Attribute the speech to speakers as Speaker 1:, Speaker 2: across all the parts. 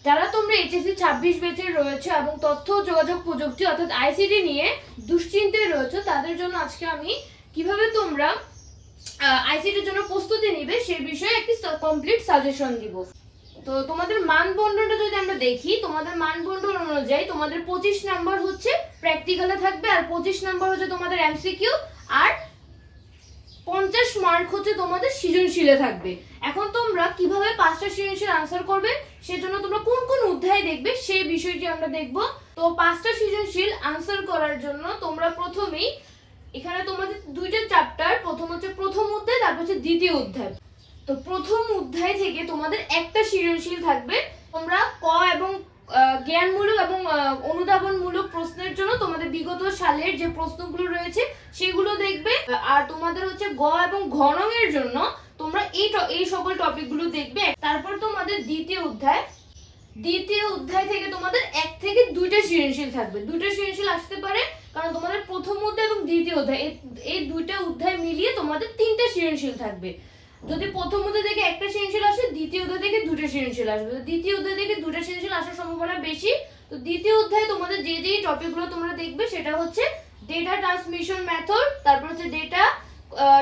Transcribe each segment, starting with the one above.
Speaker 1: যারা তোমরা এইচএসসি 26 ব্যাচের রয়েছে এবং তথ্য ও যোগাযোগ প্রযুক্তি অর্থাৎ আইসিটি নিয়ে দুশ্চিন্তায় রয়েছে, তাদের জন্য আজকে আমি কিভাবে তোমরা আইসিটির জন্য প্রস্তুতি নিবে সেই বিষয়ে একটি কমপ্লিট সাজেশন দিব। তো তোমাদের মানবন্টনটা যদি আমরা দেখি, তোমাদের মানবন্টন অনুযায়ী তোমাদের 25 নাম্বার হচ্ছে প্র্যাকটিক্যালে থাকবে, আর 25 নাম্বার হচ্ছে তোমাদের এমসিকিউ, আর 50 মার্ক হচ্ছে তোমাদের সৃজনশীলে থাকবে। এখন তোমরা কিভাবে 5টা সৃজনশীল আনসার করবে, সেজন্য তোমরা কোন কোন অধ্যায় দেখবে সেই বিষয়টি আমরা দেখব। তো 5টা সৃজনশীল আনসার করার জন্য তোমরা প্রথমেই এখানে তোমাদের দুইটা চ্যাপ্টার, প্রথম হচ্ছে প্রথম অধ্যায়, তারপর হচ্ছে দ্বিতীয় অধ্যায়। তো প্রথম অধ্যায় থেকে তোমাদের একটা সৃজনশীল থাকবে। তোমরা ক এবং জ্ঞানমূলক এবং অনুধাবনমূলক প্রশ্নের জন্য তোমাদের বিগত সালের যে প্রশ্নগুলো রয়েছে সেগুলো দেখবে, আর তোমাদের হচ্ছে গ এবং ঘনং এর জন্য তোমরা এই সকল টপিকগুলো দেখবে। তারপর তোমাদের দ্বিতীয় অধ্যায় থেকে তোমাদের 1 থেকে 2টা সৃজনশীল থাকবে। 2টা সৃজনশীল আসতে পারে কারণ তোমাদের প্রথম অধ্যায় এবং দ্বিতীয় অধ্যায় এই 2টা অধ্যায় মিলিয়ে তোমাদের 3টা সৃজনশীল থাকবে। যদি প্রথম অধ্যায় থেকে একটা সৃজনশীল আসে, দ্বিতীয় অধ্যায় থেকে 2টা সৃজনশীল আসবে। তো দ্বিতীয় অধ্যায় থেকে 2টা সৃজনশীল আসার সম্ভাবনা বেশি। তো দ্বিতীয় অধ্যায়ে তোমাদের যে টপিকগুলো তোমরা দেখবে সেটা হচ্ছে ডেটা ট্রান্সমিশন মেথড, তারপর হচ্ছে ডেটা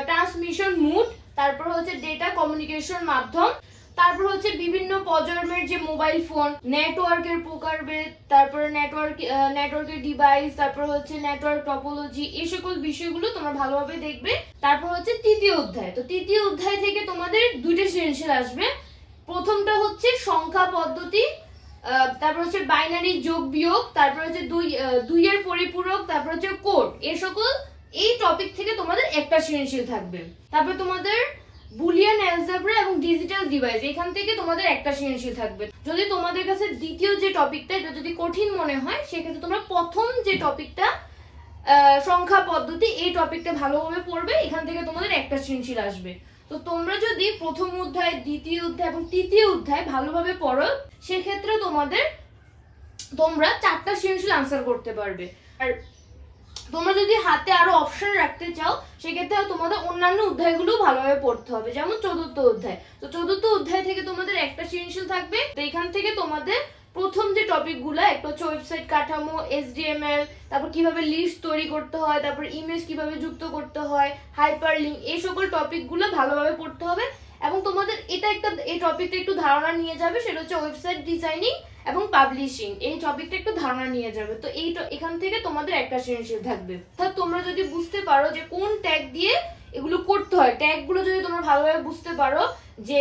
Speaker 1: ট্রান্সমিশন মুড, তারপর হচ্ছে ডেটা কমিউনিকেশন মাধ্যম, তারপর হচ্ছে বিভিন্ন প্রজন্মের যে মোবাইল ফোন, নেটওয়ার্কের প্রকারভেদ, তারপরে নেটওয়ার্কের ডিভাইস, তারপর হচ্ছে নেটওয়ার্ক টপোলজি, এই সকল বিষয়গুলো তোমরা ভালোভাবে দেখবে। তারপর হচ্ছে তৃতীয় অধ্যায়। তো তৃতীয় অধ্যায় থেকে তোমাদের 2টা সৃজনশীল আসবে। প্রথমটা হচ্ছে সংখ্যা পদ্ধতি, তারপর হচ্ছে বাইনারি যোগ বিয়োগ, তারপর হচ্ছে দুই এর পরিপূরক, তারপর হচ্ছে কোড, এই টপিক থেকে তোমাদের একটা সৃজনশীল থাকবে। তারপর তোমাদের বুলিয়ান অ্যালজেব্রা এবং ডিজিটাল ডিভাইস, এখান থেকে তোমাদের একটা সৃজনশীল থাকবে। যদি তোমাদের কাছে দ্বিতীয় যে টপিকটা এটা যদি কঠিন মনে হয়, সেক্ষেত্রে তোমরা প্রথম যে টপিকটা সংখ্যা পদ্ধতি, এই টপিকটা ভালোভাবে পড়বে, এখান থেকে তোমাদের একটা সৃজনশীল আসবে। তো তোমরা যদি প্রথম অধ্যায়, দ্বিতীয় অধ্যায় এবং তৃতীয় অধ্যায় ভালোভাবে পড়ো, সেক্ষেত্রে তোমরা 4টা সৃজনশীল আনসার করতে পারবে। আর তোমরা যদি হাতে আরো অপশন রাখতে চাও, সেক্ষেত্রে তোমাদের অন্যান্য অধ্যায়গুলো ভালোভাবে পড়তে হবে, যেমন 4র্থ অধ্যায়। তো 4র্থ অধ্যায় থেকে তোমাদের একটা সৃজনশীল থাকবে। তো এখান থেকে তোমাদের প্রথম যে টপিকগুলো, একটা হচ্ছে ওয়েবসাইট কাঠামো, HTML, তারপর কিভাবে লিস্ট তৈরি করতে হয়, তারপর ইমেজ কিভাবে যুক্ত করতে হয়, হাইপারলিংক, এই সকল টপিকগুলো ভালোভাবে পড়তে হবে। এবং তোমাদের এই টপিকটা একটু ধারণা নিয়ে যাবে, সেটা হচ্ছে ওয়েবসাইট ডিজাইনিং এবং পাবলিশিং, এই টপিকটা একটু ধারণা নিয়ে যাবে। তো এখান থেকে তোমাদের একটা সৃজনশীল থাকবে। অর্থাৎ তোমরা যদি বুঝতে পারো যে কোন ট্যাগ দিয়ে এগুলো করতে হয়, ট্যাগগুলো যদি তোমরা ভালোভাবে বুঝতে পারো যে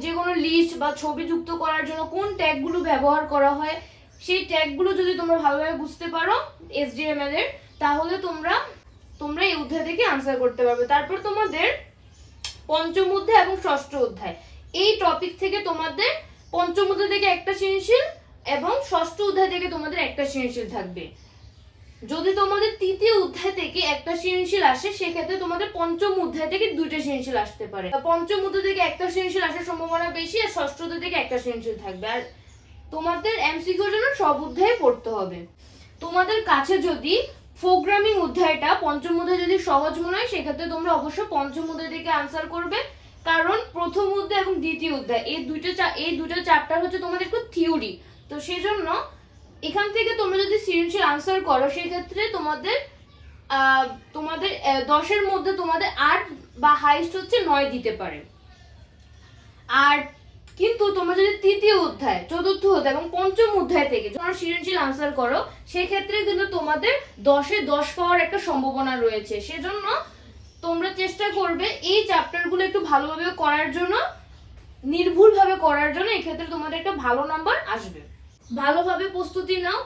Speaker 1: যে কোনো লিস্ট বা ছবি যুক্ত করার জন্য কোন ট্যাগগুলো ব্যবহার করা হয়, সেই ট্যাগগুলো যদি তোমরা ভালোভাবে বুঝতে পারো HTML এর, তাহলে তোমরা এই অধ্যায় থেকে আনসার করতে পারবে। তারপর তোমাদের পঞ্চম অধ্যায় এবং ষষ্ঠ অধ্যায়, এই টপিক থেকে তোমাদের পঞ্চম অধ্যায় থেকে একটা সৃজনশীল এবং ষষ্ঠ অধ্যায় থেকে তোমাদের একটা সৃজনশীল থাকবে। যদি তোমাদের তৃতীয় অধ্যায় থেকে একটা সৃজনশীল আসে, সেক্ষেত্রে তোমাদের পঞ্চম অধ্যায় থেকে 2টা সৃজনশীল আসতে পারে। পঞ্চম অধ্যায় থেকে একটা সৃজনশীল আসার সম্ভাবনা বেশি, আর ষষ্ঠ অধ্যায় থেকে একটা সৃজনশীল থাকবে। আর তোমাদের এমসিকিউর জন্য সব অধ্যায় পড়তে হবে। তোমাদের কাছে যদি প্রোগ্রামিং অধ্যায়টা পঞ্চম অধ্যায় যদি সহজ মনে হয়, সেক্ষেত্রে তোমরা অবশ্যই পঞ্চম অধ্যায় থেকে আনসার করবে, কারণ প্রথম অধ্যায় এবং দ্বিতীয় অধ্যায় এই দুটো চ্যাপ্টার হচ্ছে তোমাদের একটু থিওরি। তো সেজন্য এখান থেকে তোমরা যদি সৃজনশীল আনসার করো, সেক্ষেত্রে তোমাদের 10-এর মধ্যে তোমাদের 8 বা হাইস্ট হচ্ছে 9 দিতে পারে। আর কিন্তু তোমরা যদি তৃতীয় অধ্যায়, চতুর্থ অধ্যায় এবং পঞ্চম অধ্যায় থেকে তোমরা সৃজনশীল আনসার করো, সেক্ষেত্রে কিন্তু তোমাদের 10-এ 10 পাওয়ার একটা সম্ভাবনা রয়েছে। সেজন্য তোমরা চেষ্টা করবে এই চ্যাপ্টারগুলো একটু ভালোভাবে করার জন্য, নির্ভুলভাবে করার জন্য। এক্ষেত্রে তোমাদের একটা ভালো নাম্বার আসবে। ভালোভাবে প্রস্তুতি নাও।